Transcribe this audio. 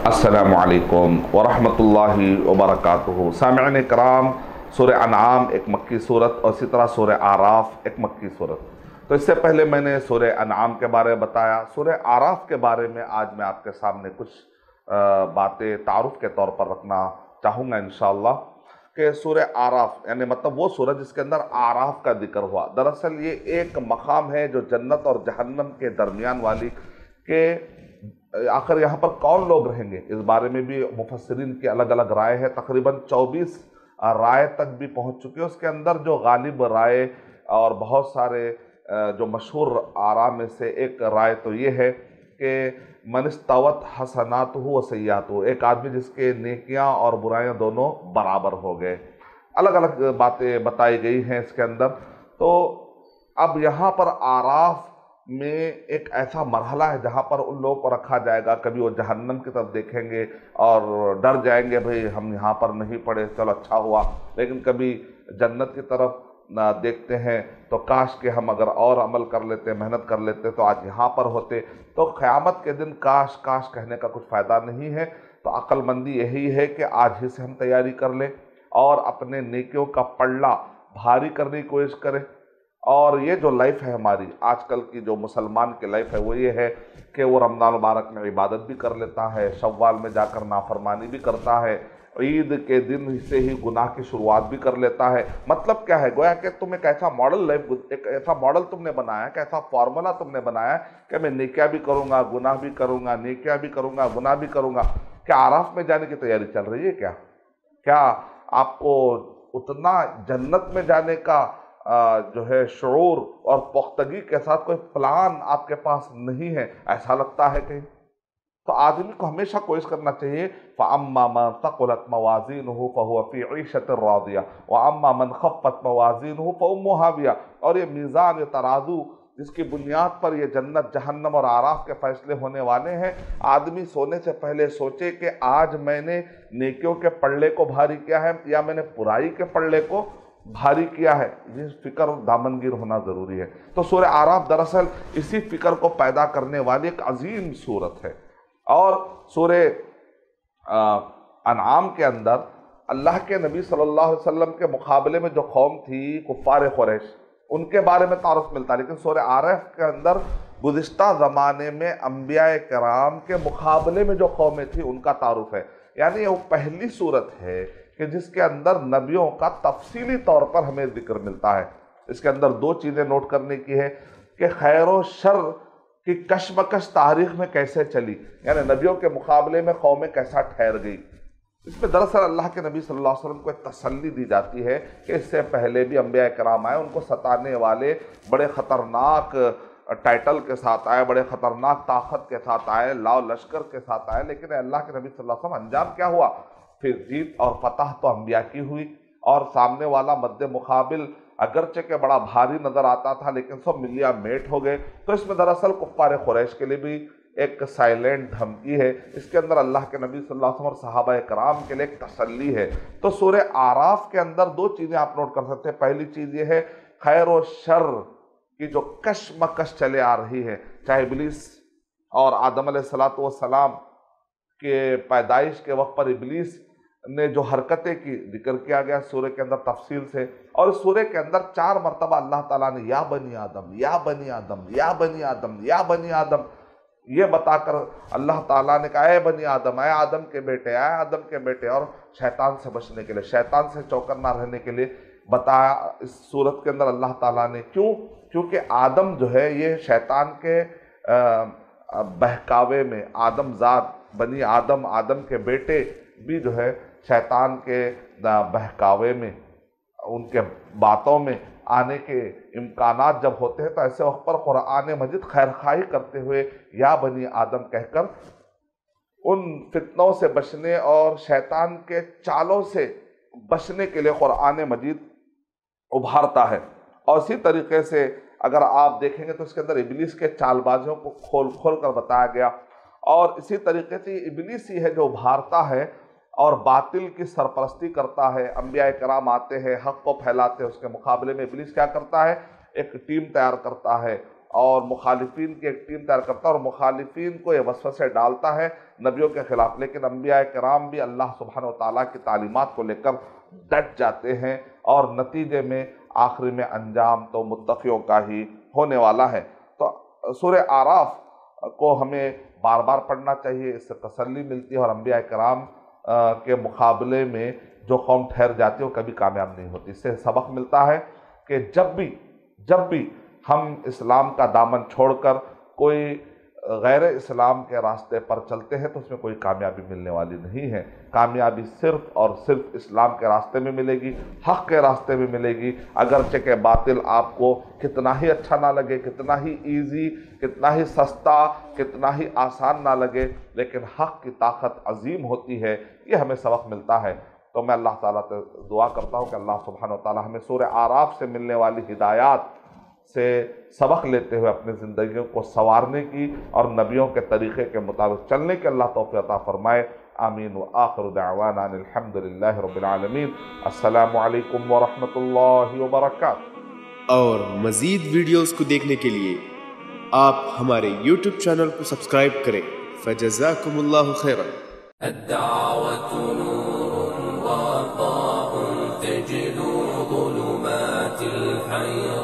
السلام علیکم ورحمۃ اللہ وبرکاتہ۔ سامعین کرام، سورہ انعام ایک مکی صورت اور اسی طرح سورہ آراف ایک مکی صورت۔ تو اس سے پہلے میں نے سورہ انعام کے بارے میں بتایا۔ سورہ آراف کے بارے میں آج میں آپ کے سامنے کچھ باتیں تعارف کے طور پر رکھنا چاہوں گا انشاءاللہ کہ سورہ آراف یعنی مطلب وہ سورت جس کے اندر آراف کا ذکر ہوا۔ دراصل یہ ایک مقام ہے جو جنت اور جہنم کے درمیان والی کہ آخر یہاں پر کون لوگ رہیں گے، اس بارے میں بھی مفسرین کی الگ الگ رائے ہے۔ تقریباً 24 رائے تک بھی پہنچ چکے۔ اس کے اندر جو غالب رائے اور بہت سارے جو مشہور آراء میں سے ایک رائے تو یہ ہے کہ من استوت حسناتہ و سیئاتہ، ایک آدمی جس کے نیکیاں اور برائیاں دونوں برابر ہو گئے۔ الگ الگ باتیں بتائی گئی ہیں اس کے اندر۔ تو اب یہاں پر آراف میں ایک ایسا مرحلہ ہے جہاں پر ان لوگوں کو رکھا جائے گا، کبھی وہ جہنم کی طرف دیکھیں گے اور ڈر جائیں گے، بھئی ہم یہاں پر نہیں پڑے، چلو اچھا ہوا، لیکن کبھی جنت کی طرف دیکھتے ہیں تو کاش کہ ہم اگر اور عمل کر لیتے، محنت کر لیتے تو آج یہاں پر ہوتے۔ تو قیامت کے دن کاش کاش کہنے کا کچھ فائدہ نہیں ہے۔ تو عقل مندی یہی ہے کہ آج ہی سے ہم تیاری کر لیں اور اپنے نیکیوں کا پلڑا بھاری کرنے کی کوشش کریں۔ اور یہ جو لائف ہے ہماری آج کل کی، جو مسلمان کی لائف ہے، وہ یہ ہے کہ وہ رمضان مبارک میں عبادت بھی کر لیتا ہے، شوال میں جا کر نافرمانی بھی کرتا ہے، عید کے دن سے ہی گناہ کی شروعات بھی کر لیتا ہے۔ مطلب کیا ہے؟ گویا کہ تم ایک ایسا ماڈل لائف، ایک ایسا ماڈل تم نے بنایا ہے، کہ ایسا فارمولا تم نے بنایا ہے کہ میں نیکیاں بھی کروں گا، گناہ بھی کروں گا، نیکیاں بھی کروں گا، گناہ بھی کروں گا۔ کیا آراف میں جانے کی تیاری چل رہی ہے؟ کیا آپ کو اتنا جنت میں جانے کا جو ہے شعور اور پختگی کے ساتھ کوئی پلان آپ کے پاس نہیں ہے؟ ایسا لگتا ہے کہیں؟ تو آدمی کو ہمیشہ کوشش کرنا چاہیے فَأَمَّا مَنْ ثَقُلَتْ مَوَازِينُهُ فَهُوَ فِي عِيشَةٍ رَاضِيَةٍ وَأَمَّا مَنْ خَفَّتْ مَوَازِينُهُ فَأُمُّهُ هَاوِيَةٌ۔ اور یہ میزان، یہ ترازو جس کی بنیاد پر یہ جنت جہنم اور آراف کے فیصلے ہونے والے ہیں، آدمی سونے سے پہلے سوچے کہ آج میں نے نیکیوں کے پلڑے کو بھاری کیا ہے یا میں نے برائی کے پلڑے کو بھاری کیا ہے۔ یہ فکر دامنگیر ہونا ضروری ہے۔ تو سورہ آراف دراصل اسی فکر کو پیدا کرنے والی ایک عظیم سورت ہے۔ اور سورہ انعام کے اندر اللہ کے نبی صلی اللہ علیہ وسلم کے مقابلے میں جو قوم تھی کفار قریش، ان کے بارے میں تعارف ملتا ہے، لیکن سورہ آراف کے اندر گزشتہ زمانے میں انبیاء کرام کے مقابلے میں جو قومیں تھیں ان کا تعارف ہے۔ یعنی وہ پہلی سورت ہے کہ جس کے اندر نبیوں کا تفصیلی طور پر ہمیں ذکر ملتا ہے۔ اس کے اندر دو چیزیں نوٹ کرنے کی ہے کہ خیر و شر کی کشمکش تاریخ میں کیسے چلی، یعنی نبیوں کے مقابلے میں قومیں کیسا ٹھہر گئی۔ اس میں دراصل اللہ کے نبی صلی اللہ علیہ وسلم کو ایک تسلی دی جاتی ہے کہ اس سے پہلے بھی انبیاء کرام آئے، ان کو ستانے والے بڑے خطرناک ٹائٹل کے ساتھ آئے، بڑے خطرناک طاقت کے ساتھ آئے، لاؤ لشکر کے ساتھ آئے، لیکن اللہ کے نبی صلی اللہ علیہ وسلم انجام کیا ہوا؟ پھر جیت اور فتح تو انبیاء کی ہوئی، اور سامنے والا مد مقابل اگرچہ کہ بڑا بھاری نظر آتا تھا لیکن سب ملیا میٹ ہو گئے۔ تو اس میں دراصل کفار قریش کے لیے بھی ایک سائلنٹ دھمکی ہے، اس کے اندر اللہ کے نبی صلی اللہ علیہ وسلم اور صحابہ کرام کے لیے ایک تسلی ہے۔ تو سورہ آراف کے اندر دو چیزیں آپ نوٹ کر سکتے ہیں۔ پہلی چیز یہ ہے خیر و شر کی جو کشمکش چلے آ رہی ہے، چاہے ابلیس اور آدم علیہ السلام کے پیدائش کے وقت پر ابلیس نے جو حرکتیں کی، ذکر کیا گیا سورہ کے اندر تفصیل سے، اور اس سورہ کے اندر 4 مرتبہ اللہ تعالیٰ نے یا بنی آدم، یا بنی آدم، یا بنی آدم، یا بنی آدم، یہ بتا کر اللہ تعالیٰ نے کہا اے بنی آدم، اے آدم کے بیٹے، اے آدم کے بیٹے، اور شیطان سے بچنے کے لیے، شیطان سے چوکنا رہنے کے لیے بتایا اس سورت کے اندر اللہ تعالیٰ نے۔ کیونکہ آدم جو ہے یہ شیطان کے بہکاوے میں، آدم ذات، بنی آدم، آدم کے بیٹے بھی جو ہے شیطان کے بہکاوے میں، ان کے باتوں میں آنے کے امکانات جب ہوتے ہیں، تو ایسے وقت پر قرآن مجید خیرخواہی کرتے ہوئے یا بنی آدم کہہ کر ان فتنوں سے بچنے اور شیطان کے چالوں سے بچنے کے لیے قرآن مجید ابھارتا ہے۔ اور اسی طریقے سے اگر آپ دیکھیں گے تو اس کے اندر ابلیس کے چال بازیوں کو کھول کھول کر بتایا گیا، اور اسی طریقے سے ابلیس ہی ہے جو ابھارتا ہے اور باطل کی سرپرستی کرتا ہے۔ انبیاء کرام آتے ہیں، حق کو پھیلاتے ہیں، اس کے مقابلے میں ابلیس کیا کرتا ہے؟ ایک ٹیم تیار کرتا ہے اور مخالفین کی ایک ٹیم تیار کرتا ہے اور مخالفین کو یہ وسوسے ڈالتا ہے نبیوں کے خلاف، لیکن انبیاء کرام بھی اللہ سبحانہ وتعالیٰ کی تعلیمات کو لے کر ڈٹ جاتے ہیں اور نتیجے میں آخری میں انجام تو متقیوں کا ہی ہونے والا ہے۔ تو سورہ آراف کو ہمیں بار بار پڑھنا چاہیے، اس سے تسلی ملتی ہے، اور انبیاء کرام کے مقابلے میں جو قوم ٹھہر جاتی ہے وہ کبھی کامیاب نہیں ہوتی۔ اس سے سبق ملتا ہے کہ جب بھی ہم اسلام کا دامن چھوڑ کر کوئی غیر اسلام کے راستے پر چلتے ہیں تو اس میں کوئی کامیابی ملنے والی نہیں ہے۔ کامیابی صرف اور صرف اسلام کے راستے میں ملے گی، حق کے راستے میں ملے گی، اگرچہ کہ باطل آپ کو کتنا ہی اچھا نہ لگے، کتنا ہی ایزی، کتنا ہی سستا، کتنا ہی آسان نہ لگے، لیکن حق کی طاقت عظیم ہوتی ہے، یہ ہمیں سبق ملتا ہے۔ تو میں اللہ تعالیٰ سے دعا کرتا ہوں کہ اللہ سبحانہ وتعالیٰ ہمیں سورہ آراف سے ملنے والی ہدایات سے سبق لیتے ہوئے اپنی زندگیوں کو سنوارنے کی اور نبیوں کے طریقے کے مطابق چلنے کے اللہ توفیق عطا فرمائے۔ آمین۔ وآخر دعوانا ان الحمد للہ رب العالمین۔ السلام علیکم ورحمۃ اللہ وبرکاتہ۔ اور مزید ویڈیوز کو دیکھنے کے لیے آپ ہمارے یوٹیوب چینل کو سبسکرائب کریں۔ فجزاکم اللہ خیرا۔ الدعوة نور وضاء تجلو ظلمات الحياة